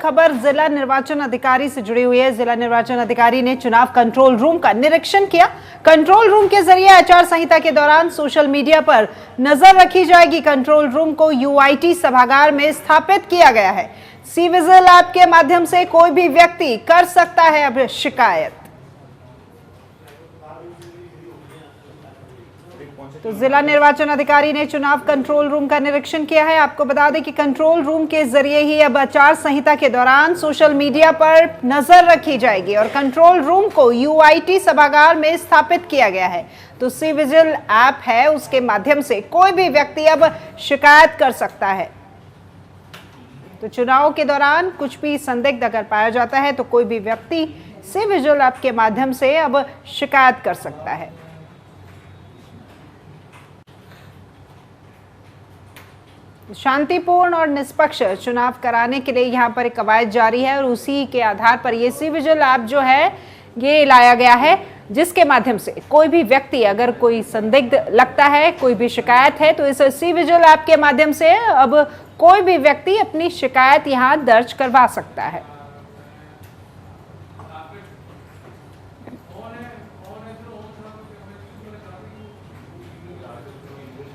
खबर जिला निर्वाचन अधिकारी से जुड़ी हुई है। जिला निर्वाचन अधिकारी ने चुनाव कंट्रोल रूम का निरीक्षण किया। कंट्रोल रूम के जरिए आचार संहिता के दौरान सोशल मीडिया पर नजर रखी जाएगी। कंट्रोल रूम को यूआईटी सभागार में स्थापित किया गया है। सी विजिल ऐप के माध्यम से कोई भी व्यक्ति कर सकता है अब शिकायत। तो जिला निर्वाचन अधिकारी ने चुनाव कंट्रोल रूम का निरीक्षण किया है। आपको बता दें कि कंट्रोल रूम के जरिए ही अब आचार संहिता के दौरान सोशल मीडिया पर नजर रखी जाएगी और कंट्रोल रूम को यूआईटी सभागार में स्थापित किया गया है। तो सी विजिल ऐप है, उसके माध्यम से कोई भी व्यक्ति अब शिकायत कर सकता है। तो चुनाव के दौरान कुछ भी संदिग्ध अगर पाया जाता है तो कोई भी व्यक्ति सी विजिल ऐप के माध्यम से अब शिकायत कर सकता है। शांतिपूर्ण और निष्पक्ष चुनाव कराने के लिए यहाँ पर एक कवायद जारी है और उसी के आधार पर ये सी विजिल ऐप जो है ये लाया गया है, जिसके माध्यम से कोई भी व्यक्ति अगर कोई संदिग्ध लगता है, कोई भी शिकायत है, तो इस सी विजिल ऐप के माध्यम से अब कोई भी व्यक्ति अपनी शिकायत यहाँ दर्ज करवा सकता है।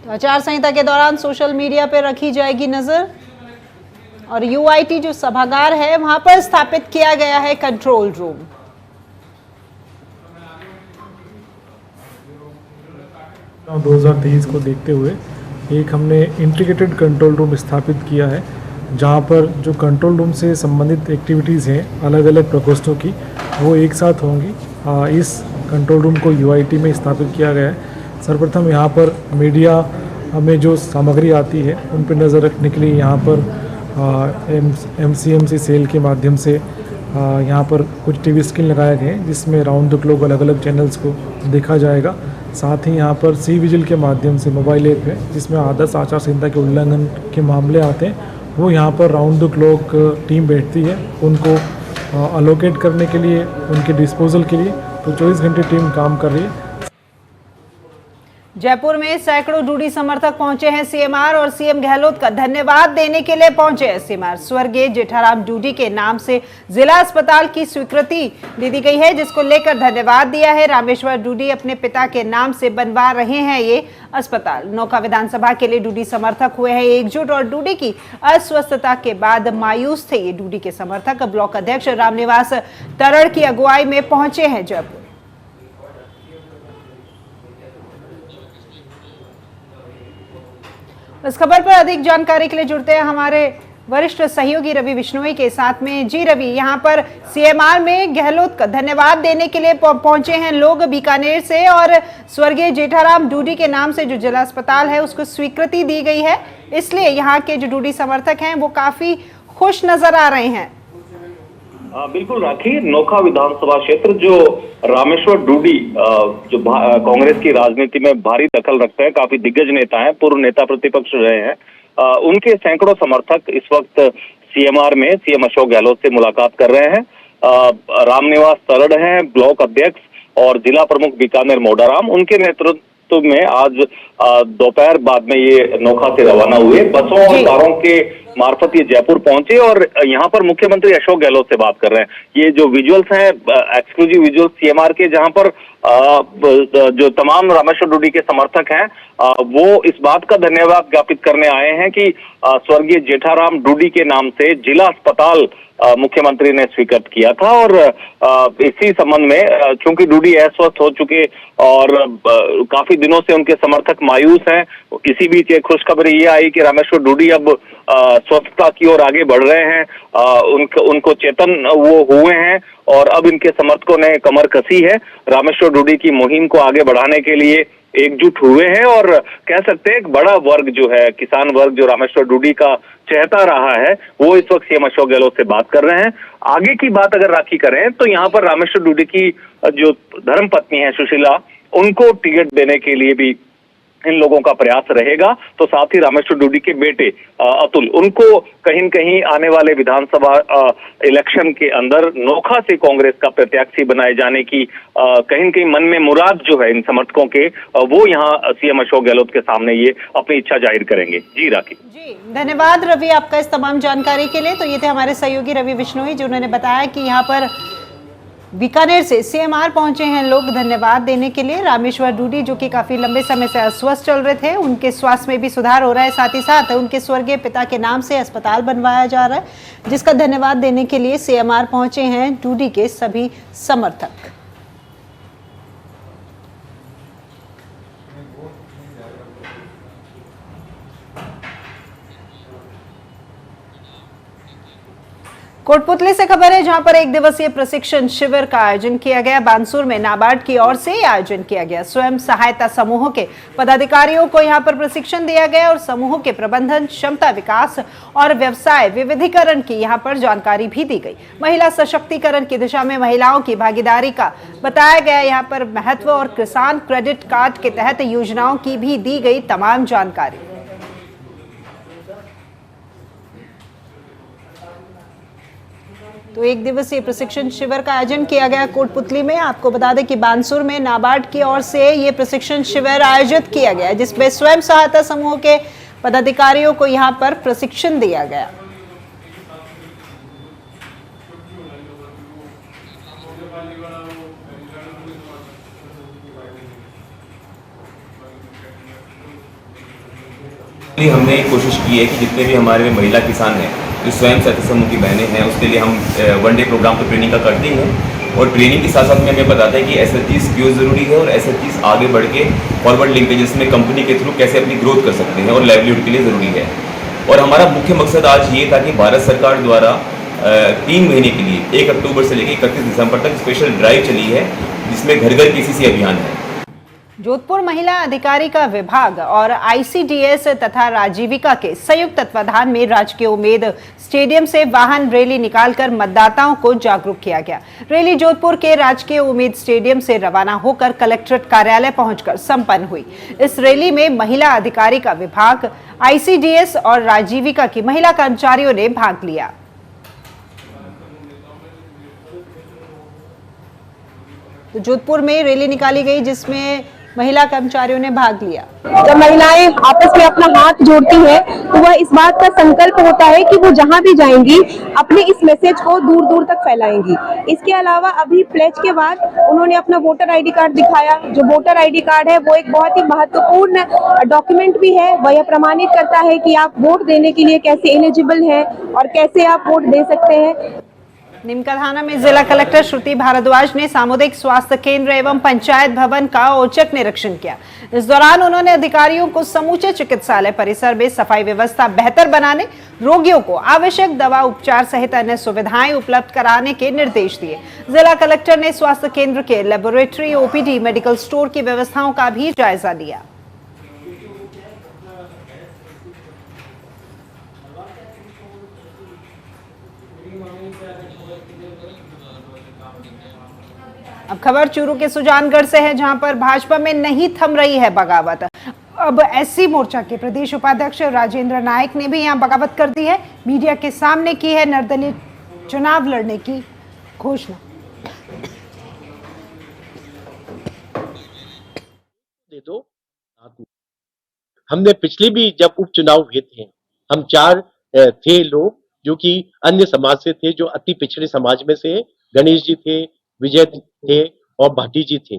तो आचार संहिता के दौरान सोशल मीडिया पर रखी जाएगी नजर और यूआईटी जो सभागार है वहां पर स्थापित किया गया है कंट्रोल रूम। चुनाव 2023 को देखते हुए एक हमने इंटीग्रेटेड कंट्रोल रूम स्थापित किया है, जहां पर जो कंट्रोल रूम से संबंधित एक्टिविटीज़ हैं अलग अलग प्रकोष्ठों की, वो एक साथ होंगी। इस कंट्रोल रूम को यूआईटी में स्थापित किया गया है। सर्वप्रथम यहाँ पर मीडिया में जो सामग्री आती है उन पर नज़र रखने के लिए यहाँ पर एमसीएमसी सेल के माध्यम से यहाँ पर कुछ टीवी स्क्रीन लगाए गए हैं, जिसमें राउंड द क्लॉक अलग अलग चैनल्स को देखा जाएगा। साथ ही यहाँ पर सी विजिल के माध्यम से मोबाइल ऐप है, जिसमें आदर्श आचार संहिता के उल्लंघन के मामले आते हैं, वो यहाँ पर राउंड द क्लॉक टीम बैठती है उनको अलोकेट करने के लिए, उनके डिस्पोजल के लिए। तो 24 घंटे टीम काम कर रही है। जयपुर में सैकड़ों डूडी समर्थक पहुंचे हैं सीएमआर और सीएम गहलोत का धन्यवाद देने के लिए पहुंचे हैं सीएमआर। स्वर्गीय जेठाराम डूडी के नाम से जिला अस्पताल की स्वीकृति दे दी गई है, जिसको लेकर धन्यवाद दिया है। रामेश्वर डूडी अपने पिता के नाम से बनवा रहे हैं ये अस्पताल। नौका विधानसभा के लिए डूडी समर्थक हुए हैं एकजुट और डूडी की अस्वस्थता के बाद मायूस थे ये डूडी के समर्थक। ब्लॉक अध्यक्ष रामनिवास तरड़ की अगुवाई में पहुंचे हैं जयपुर। इस खबर पर अधिक जानकारी के लिए जुड़ते हैं हमारे वरिष्ठ सहयोगी रवि बिश्नोई के साथ में। जी रवि, यहाँ पर सीएमआर में गहलोत का धन्यवाद देने के लिए पहुंचे हैं लोग बीकानेर से और स्वर्गीय जेठाराम डूडी के नाम से जो जिला अस्पताल है उसको स्वीकृति दी गई है, इसलिए यहाँ के जो डूडी समर्थक हैं वो काफी खुश नजर आ रहे हैं। बिल्कुल राखी, नोखा विधानसभा क्षेत्र जो रामेश्वर डूडी जो कांग्रेस की राजनीति में भारी दखल रखते हैं, काफी दिग्गज नेता हैं, पूर्व नेता प्रतिपक्ष रहे हैं, उनके सैकड़ों समर्थक इस वक्त सीएमआर में सीएम अशोक गहलोत से मुलाकात कर रहे हैं। रामनिवास तरड़ हैं ब्लॉक अध्यक्ष और जिला प्रमुख बीकानेर मोडाराम, उनके नेतृत्व में आज दोपहर बाद में ये नोखा से रवाना हुए। बसों और कारों के मार्फत ये जयपुर पहुंचे और यहाँ पर मुख्यमंत्री अशोक गहलोत से बात कर रहे हैं। ये जो विजुअल्स हैं एक्सक्लूसिव विजुअल्स सीएमआर के, जहां पर जो तमाम रामेश्वर डूडी के समर्थक हैं वो इस बात का धन्यवाद ज्ञापित करने आए हैं कि स्वर्गीय जेठाराम डूडी के नाम से जिला अस्पताल मुख्यमंत्री ने स्वीकृत किया था। और इसी संबंध में चूंकि डूडी अस्वस्थ हो चुके और काफी दिनों से उनके समर्थक मायूस हैं, इसी बीच एक खुशखबरी ये आई कि रामेश्वर डूडी अब स्वस्थता की ओर आगे बढ़ रहे हैं। उनको चेतन वो हुए हैं और अब इनके समर्थकों ने कमर कसी है, रामेश्वर डूडी की मुहिम को आगे बढ़ाने के लिए एकजुट हुए हैं। और कह सकते हैं एक बड़ा वर्ग जो है, किसान वर्ग जो रामेश्वर डूडी का चहेता रहा है, वो इस वक्त सीएम अशोक गहलोत से बात कर रहे हैं। आगे की बात अगर राखी करें तो यहाँ पर रामेश्वर डूडी की जो धर्मपत्नी है सुशीला, उनको टिकट देने के लिए भी इन लोगों का प्रयास रहेगा। तो साथ ही रामेश्वर डूडी के बेटे अतुल, उनको कहीं न कहीं आने वाले विधानसभा इलेक्शन के अंदर नोखा से कांग्रेस का प्रत्याशी बनाए जाने की कहीं न कहीं मन में मुराद जो है इन समर्थकों के, वो यहाँ सीएम अशोक गहलोत के सामने ये अपनी इच्छा जाहिर करेंगे। जी राखी। जी धन्यवाद रवि आपका इस तमाम जानकारी के लिए। तो ये थे हमारे सहयोगी रवि बिश्नोई जिन्होंने बताया कि यहाँ पर बीकानेर से सीएमआर पहुंचे हैं लोग धन्यवाद देने के लिए। रामेश्वर डूडी जो कि काफी लंबे समय से अस्वस्थ चल रहे थे, उनके स्वास्थ्य में भी सुधार हो रहा है, साथ ही साथ उनके स्वर्गीय पिता के नाम से अस्पताल बनवाया जा रहा है, जिसका धन्यवाद देने के लिए सीएमआर पहुंचे हैं डूडी के सभी समर्थक। कोटपुतली से खबर है जहां पर एक दिवसीय प्रशिक्षण शिविर का आयोजन किया गया। बानसूर में नाबार्ड की ओर से आयोजन किया गया। स्वयं सहायता समूहों के पदाधिकारियों को यहां पर प्रशिक्षण दिया गया और समूहों के प्रबंधन, क्षमता विकास और व्यवसाय विविधीकरण की यहां पर जानकारी भी दी गई। महिला सशक्तिकरण की दिशा में महिलाओं की भागीदारी का बताया गया यहां पर महत्व और किसान क्रेडिट कार्ड के तहत योजनाओं की भी दी गई तमाम जानकारी। तो एक दिवसीय प्रशिक्षण शिविर का आयोजन किया गया कोटपुतली में। आपको बता दें कि बानसूर में नाबार्ड की ओर से ये प्रशिक्षण शिविर आयोजित किया गया, जिसमें स्वयं सहायता समूह के पदाधिकारियों को यहां पर प्रशिक्षण दिया गया। हमने कोशिश की है कि जितने भी हमारे महिला किसान हैं, जो स्वयं सहायता समूह की बहनें हैं, उसके लिए हम वन डे प्रोग्राम तो ट्रेनिंग का करते ही हैं और ट्रेनिंग के साथ साथ में हमें बताते हैं कि SHGs क्यों ज़रूरी है और SHGs आगे बढ़ के फॉरवर्ड लिंकेजेस में कंपनी के थ्रू कैसे अपनी ग्रोथ कर सकते हैं और लाइवलीहुड के लिए ज़रूरी है। और हमारा मुख्य मकसद आज ये था कि भारत सरकार द्वारा 3 महीने के लिए 1 अक्टूबर से लेकर 31 दिसंबर तक स्पेशल ड्राइव चली है, जिसमें घर घर KCC अभियान है। जोधपुर महिला अधिकारी का विभाग और ICDS तथा राजीविका के संयुक्त तत्वाधान में राजकीय उम्मेद स्टेडियम से वाहन रैली निकालकर मतदाताओं को जागरूक किया गया। रैली जोधपुर के राजकीय उम्मेद स्टेडियम से रवाना होकर कलेक्ट्रेट कार्यालय पहुंचकर संपन्न हुई। इस रैली में महिला अधिकारी का विभाग, ICDS और राजीविका की महिला कर्मचारियों ने भाग लिया। तो जोधपुर में रैली निकाली गई जिसमें महिला कर्मचारियों ने भाग लिया। जब महिलाएं आपस में अपना हाथ जोड़ती हैं तो वह इस बात का संकल्प होता है कि वो जहां भी जाएंगी अपने इस मैसेज को दूर दूर तक फैलाएंगी। इसके अलावा अभी प्लेज के बाद उन्होंने अपना वोटर आईडी कार्ड दिखाया। जो वोटर आईडी कार्ड है वो एक बहुत ही महत्वपूर्ण डॉक्यूमेंट भी है। वह यह प्रमाणित करता है कि आप वोट देने के लिए कैसे एलिजिबल हैं और कैसे आप वोट दे सकते हैं। निमकाथाना में जिला कलेक्टर श्रुति भारद्वाज ने सामुदायिक स्वास्थ्य केंद्र एवं पंचायत भवन का औचक निरीक्षण किया। इस दौरान उन्होंने अधिकारियों को समूचे चिकित्सालय परिसर में सफाई व्यवस्था बेहतर बनाने, रोगियों को आवश्यक दवा उपचार सहित अन्य सुविधाएं उपलब्ध कराने के निर्देश दिए। जिला कलेक्टर ने स्वास्थ्य केंद्र के लेबोरेटरी, OPD, मेडिकल स्टोर की व्यवस्थाओं का भी जायजा लिया। अब खबर चूरू के सुजानगढ़ से है जहां पर भाजपा में नहीं थम रही है बगावत। अब SC मोर्चा के प्रदेश उपाध्यक्ष राजेंद्र नायक ने भी यहां बगावत कर दी है। मीडिया के सामने की है निर्दलीय चुनाव लड़ने की घोषणा। दे दो। हमने पिछले भी जब उपचुनाव हुए थे, हम 4 थे लोग जो कि अन्य समाज से थे, जो अति पिछड़े समाज में से गणेश जी थे, विजय थे और भाटी जी थे।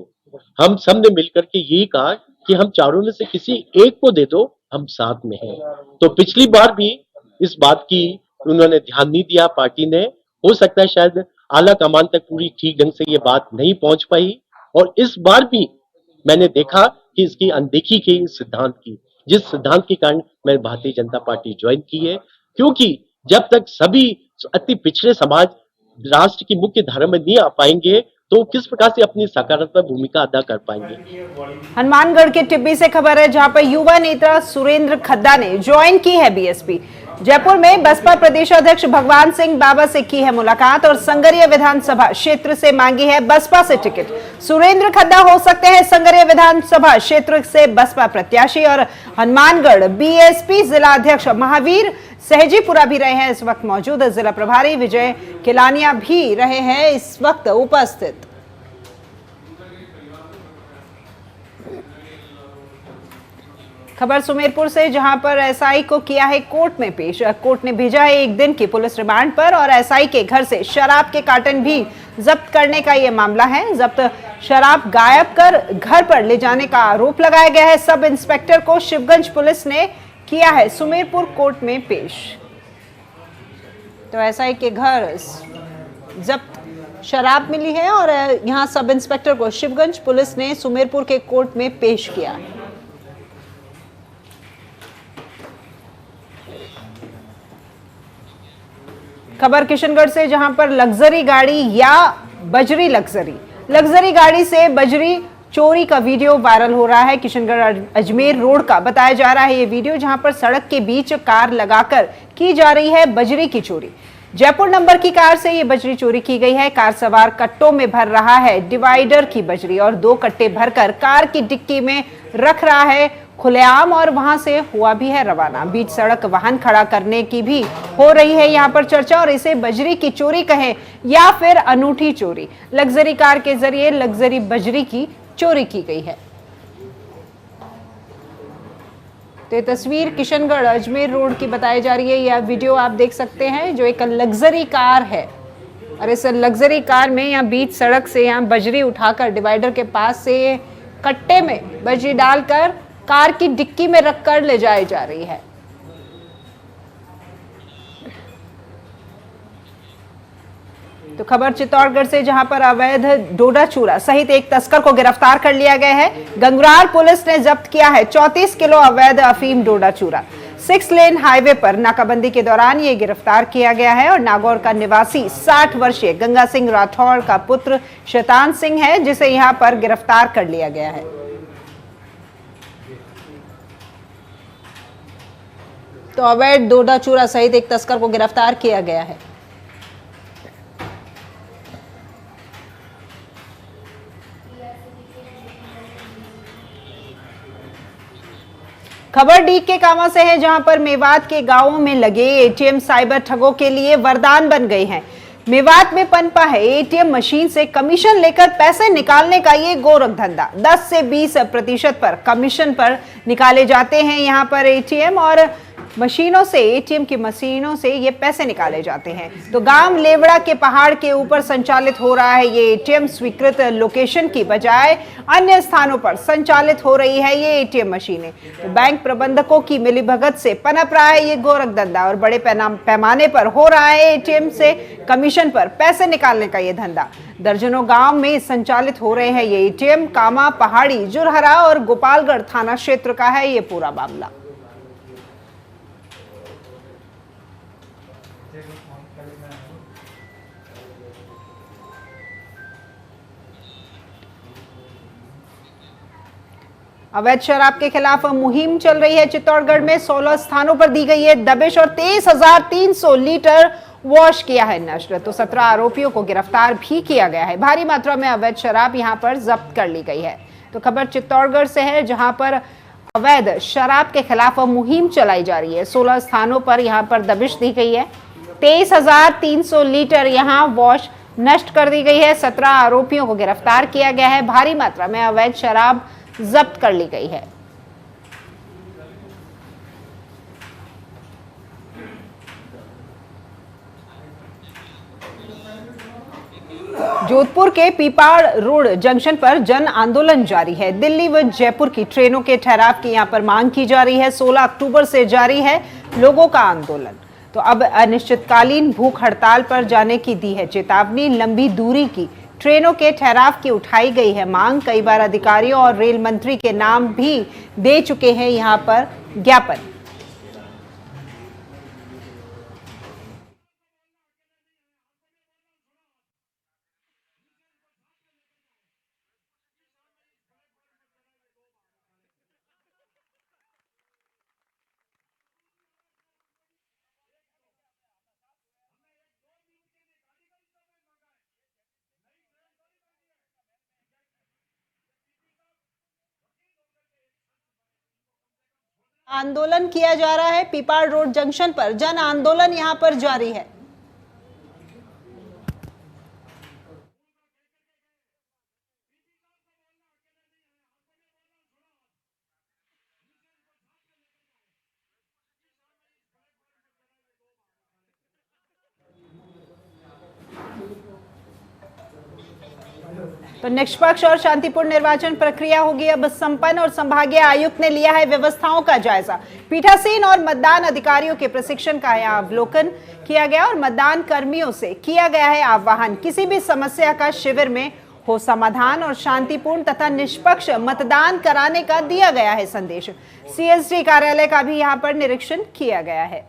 हम सब ने मिलकर के यही कहा कि हम चारों में से किसी एक को दे दो, हम साथ में हैं। तो पिछली बार भी इस बात की उन्होंने ध्यान नहीं दिया पार्टी ने। हो सकता है शायद आला कमान तक पूरी ठीक ढंग से ये बात नहीं पहुंच पाई और इस बार भी मैंने देखा कि इसकी अनदेखी की इस सिद्धांत की, जिस सिद्धांत के कारण मैंने भारतीय जनता पार्टी ज्वाइन की है। क्योंकि जब तक सभी अति पिछड़े समाज राष्ट्र की मुख्य धारा में नहीं आ पाएंगे, तो किस प्रकार से अपनी सकारात्मक भूमिका अदा कर पाएंगे। हनुमानगढ़ के टिब्बी से खबर है, जहां पर युवा नेता सुरेंद्र खद्दा ने ज्वाइन की है बीएसपी। जयपुर में बसपा प्रदेश अध्यक्ष भगवान सिंह बाबा से की है मुलाकात और संगरिया विधानसभा क्षेत्र से मांगी है बसपा से टिकट। सुरेंद्र खद्दा हो सकते हैं संगरिया विधानसभा क्षेत्र से बसपा प्रत्याशी और हनुमानगढ़ बीएसपी जिला अध्यक्ष महावीर सहजीपुरा भी रहे हैं इस वक्त मौजूद। जिला प्रभारी विजय किलानिया भी रहे हैं इस वक्त उपस्थित। खबर सुमेरपुर से, जहां पर एसआई को किया है कोर्ट में पेश। कोर्ट ने भेजा है 1 दिन की पुलिस रिमांड पर और एसआई के घर से शराब के कार्टन भी जब्त करने का यह मामला है। जब्त शराब गायब कर घर पर ले जाने का आरोप लगाया गया है। सब इंस्पेक्टर को शिवगंज पुलिस ने किया है सुमेरपुर कोर्ट में पेश। तो एसआई के घर जब्त शराब मिली है और यहां सब इंस्पेक्टर को शिवगंज पुलिस ने सुमेरपुर के कोर्ट में पेश किया है। खबर किशनगढ़ से, जहां पर लग्जरी गाड़ी या बजरी लग्जरी गाड़ी से बजरी चोरी का वीडियो वायरल हो रहा है। किशनगढ़ अजमेर रोड का बताया जा रहा है ये वीडियो, जहां पर सड़क के बीच कार लगाकर की जा रही है बजरी की चोरी। जयपुर नंबर की कार से ये बजरी चोरी की गई है। कार सवार कट्टों में भर रहा है डिवाइडर की बजरी और 2 कट्टे भरकर कार की डिक्की में रख रहा है खुलेआम और वहां से हुआ भी है रवाना। बीच सड़क वाहन खड़ा करने की भी हो रही है यहां पर चर्चा और इसे बजरी की चोरी कहें या फिर अनूठी चोरी। लग्जरी कार के जरिए लग्जरी बजरी की चोरी की गई है। तो ये तस्वीर किशनगढ़ अजमेर रोड की बताई जा रही है। यह वीडियो आप देख सकते हैं, जो एक लग्जरी कार है और इस लग्जरी कार में यहाँ बीच सड़क से यहाँ बजरी उठाकर डिवाइडर के पास से कट्टे में बजरी डालकर कार की डिक्की में रखकर ले जाई जा रही है। तो खबर चित्तौड़गढ़ से, जहां पर अवैध डोडा चूरा सहित एक तस्कर को गिरफ्तार कर लिया गया है। गंगरार पुलिस ने जब्त किया है 34 किलो अवैध अफीम डोडा चूरा। 6 लेन हाईवे पर नाकाबंदी के दौरान ये गिरफ्तार किया गया है और नागौर का निवासी 60 वर्षीय गंगा सिंह राठौड़ का पुत्र शैतान सिंह है, जिसे यहां पर गिरफ्तार कर लिया गया है। तो अवैध डोडा चूरा सहित एक तस्कर को गिरफ्तार किया गया है। खबर डीग के कामा से है, जहां पर मेवात के गांवों में लगे एटीएम साइबर ठगों के लिए वरदान बन गए हैं। मेवात में पनपा है एटीएम मशीन से कमीशन लेकर पैसे निकालने का ये गोरख धंधा। 10 से 20% पर कमीशन पर निकाले जाते हैं यहां पर एटीएम और मशीनों से, एटीएम की मशीनों से ये पैसे निकाले जाते हैं। तो गांव लेवड़ा के पहाड़ के ऊपर संचालित हो रहा है ये एटीएम। स्वीकृत लोकेशन की बजाय अन्य स्थानों पर संचालित हो रही है ये एटीएम मशीनें। तो बैंक प्रबंधकों की मिलीभगत से पनप रहा है ये गोरख धंधा और बड़े पैमाने पर हो रहा है एटीएम से कमीशन पर पैसे निकालने का ये धंधा। दर्जनों गांव में संचालित हो रहे हैं ये एटीएम। कामा, पहाड़ी, जुरहरा और गोपालगढ़ थाना क्षेत्र का है ये पूरा मामला। अवैध शराब के खिलाफ मुहिम चल रही है। चित्तौड़गढ़ में 16 स्थानों पर दी गई है दबिश और 23,300 लीटर वॉश किया है नष्ट। तो 17 आरोपियों को गिरफ्तार भी किया गया है। भारी मात्रा में अवैध शराब यहां पर जब्त कर ली गई है। तो खबर चित्तौड़गढ़ से है, जहां पर अवैध शराब के खिलाफ मुहिम चलाई जा रही है। 16 स्थानों पर यहां पर दबिश दी गई है। 23,300 लीटर यहां वॉश नष्ट कर दी गई है। 17 आरोपियों को गिरफ्तार किया गया है। भारी मात्रा में अवैध शराब जब्त कर ली गई है। जोधपुर के पीपाड़ रोड जंक्शन पर जन आंदोलन जारी है। दिल्ली व जयपुर की ट्रेनों के ठहराव की यहां पर मांग की जा रही है। 16 अक्टूबर से जारी है लोगों का आंदोलन। तो अब अनिश्चितकालीन भूख हड़ताल पर जाने की दी है चेतावनी। लंबी दूरी की ट्रेनों के ठहराव की उठाई गई है मांग। कई बार अधिकारियों और रेल मंत्री के नाम भी दे चुके हैं यहां पर ज्ञापन। आंदोलन किया जा रहा है पीपाड़ रोड जंक्शन पर, जन आंदोलन यहां पर जारी है। तो निष्पक्ष और शांतिपूर्ण निर्वाचन प्रक्रिया होगी अब संपन्न और संभागीय आयुक्त ने लिया है व्यवस्थाओं का जायजा। पीठासीन और मतदान अधिकारियों के प्रशिक्षण का यहाँ अवलोकन किया गया और मतदान कर्मियों से किया गया है आह्वान, किसी भी समस्या का शिविर में हो समाधान और शांतिपूर्ण तथा निष्पक्ष मतदान कराने का दिया गया है संदेश। सीएसडी कार्यालय का भी यहाँ पर निरीक्षण किया गया है।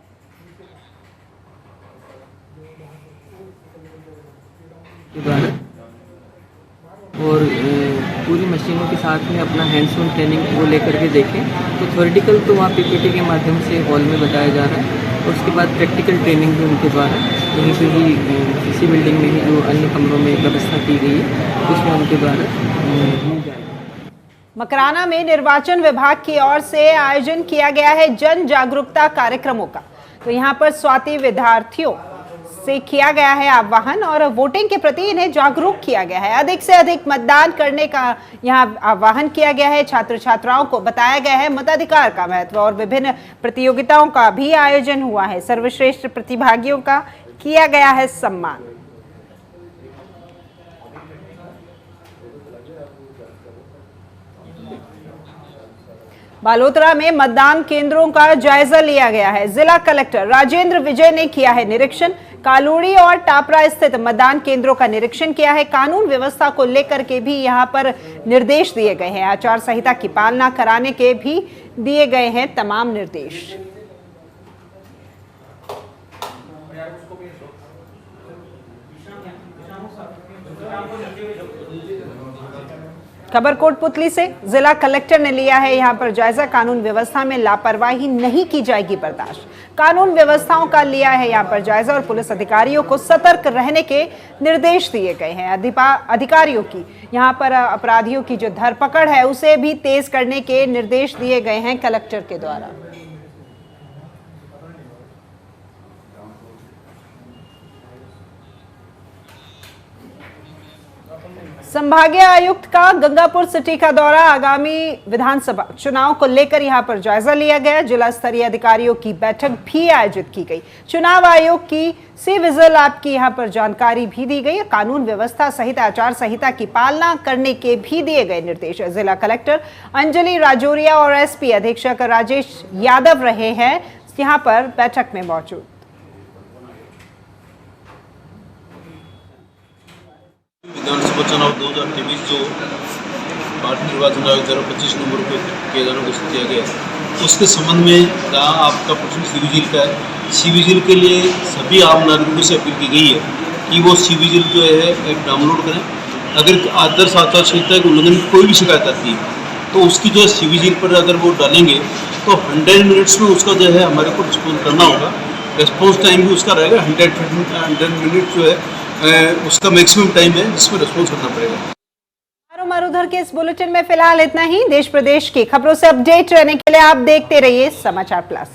और पूरी मशीनों के साथ में अपना हैंड्स ऑन ट्रेनिंग वो लेकर के देखें। तो थ्योरेटिकल तो वहाँ पीपीटी के माध्यम से हॉल में बताया जा रहा है और उसके बाद प्रैक्टिकल ट्रेनिंग भी उनके द्वारा यहीं पे ही इसी बिल्डिंग में ही जो अन्य कमरों में व्यवस्था की गई है उसमें उनके द्वारा दी जाएगी। मकराना में निर्वाचन विभाग की ओर से आयोजन किया गया है जन जागरूकता कार्यक्रमों का। तो यहाँ पर स्वाति विद्यार्थियों से किया गया है आह्वान और वोटिंग के प्रति इन्हें जागरूक किया गया है। अधिक से अधिक मतदान करने का यहाँ आह्वान किया गया है। छात्र छात्राओं को बताया गया है मताधिकार का महत्व और विभिन्न प्रतियोगिताओं का भी आयोजन हुआ है। सर्वश्रेष्ठ प्रतिभागियों का किया गया है सम्मान। बालोतरा में मतदान केंद्रों का जायजा लिया गया है। जिला कलेक्टर राजेंद्र विजय ने किया है निरीक्षण। कालूड़ी और टापरा स्थित मतदान केंद्रों का निरीक्षण किया है। कानून व्यवस्था को लेकर के भी यहां पर निर्देश दिए गए हैं। आचार संहिता की पालना कराने के भी दिए गए हैं तमाम निर्देश। खबर कोटपुतली से जिला कलेक्टर ने लिया है यहां पर जायजा। कानून व्यवस्था में लापरवाही नहीं की जाएगी बर्दाश्त। कानून व्यवस्थाओं का लिया है यहां पर जायजा और पुलिस अधिकारियों को सतर्क रहने के निर्देश दिए गए हैं। अधिकारियों की यहां पर अपराधियों की जो धरपकड़ है उसे भी तेज करने के निर्देश दिए गए हैं कलेक्टर के द्वारा। संभागीय आयुक्त का गंगापुर सिटी का दौरा। आगामी विधानसभा चुनाव को लेकर यहां पर जायजा लिया गया। जिला स्तरीय अधिकारियों की बैठक भी आयोजित की गई। चुनाव आयोग की सी विजिल ऐप की यहां पर जानकारी भी दी गई। कानून व्यवस्था सहित आचार संहिता की पालना करने के भी दिए गए निर्देश। जिला कलेक्टर अंजलि राजौरिया और एसपी अधीक्षक राजेश यादव रहे हैं यहां पर बैठक में मौजूद। विधानसभा चुनाव 2023 जो भारतीय निर्वाचन आयोग द्वारा 25 नवंबर को किया जाना घोषित किया गया है उसके संबंध में जहाँ आपका प्रश्न सी विजिल का है, सी विजिल के लिए सभी आम नागरिकों से अपील की गई है कि वो सी विजिल जो है ऐप डाउनलोड करें। अगर आदर्श आचार संहिता के उल्लंघन की कोई भी शिकायत आती है तो उसकी जो है सी विजिल पर अगर वो डालेंगे तो 100 मिनट्स में उसका जो है हमारे को रिस्पॉन्स करना होगा। रिस्पॉन्स टाइम भी उसका रहेगा 100 मिनट जो है उसका मैक्सिमम टाइम है जिसमें रिस्पॉन्स करना पड़ेगा। मारूधर के इस बुलेटिन में फिलहाल इतना ही। देश प्रदेश की खबरों से अपडेट रहने के लिए आप देखते रहिए समाचार प्लस।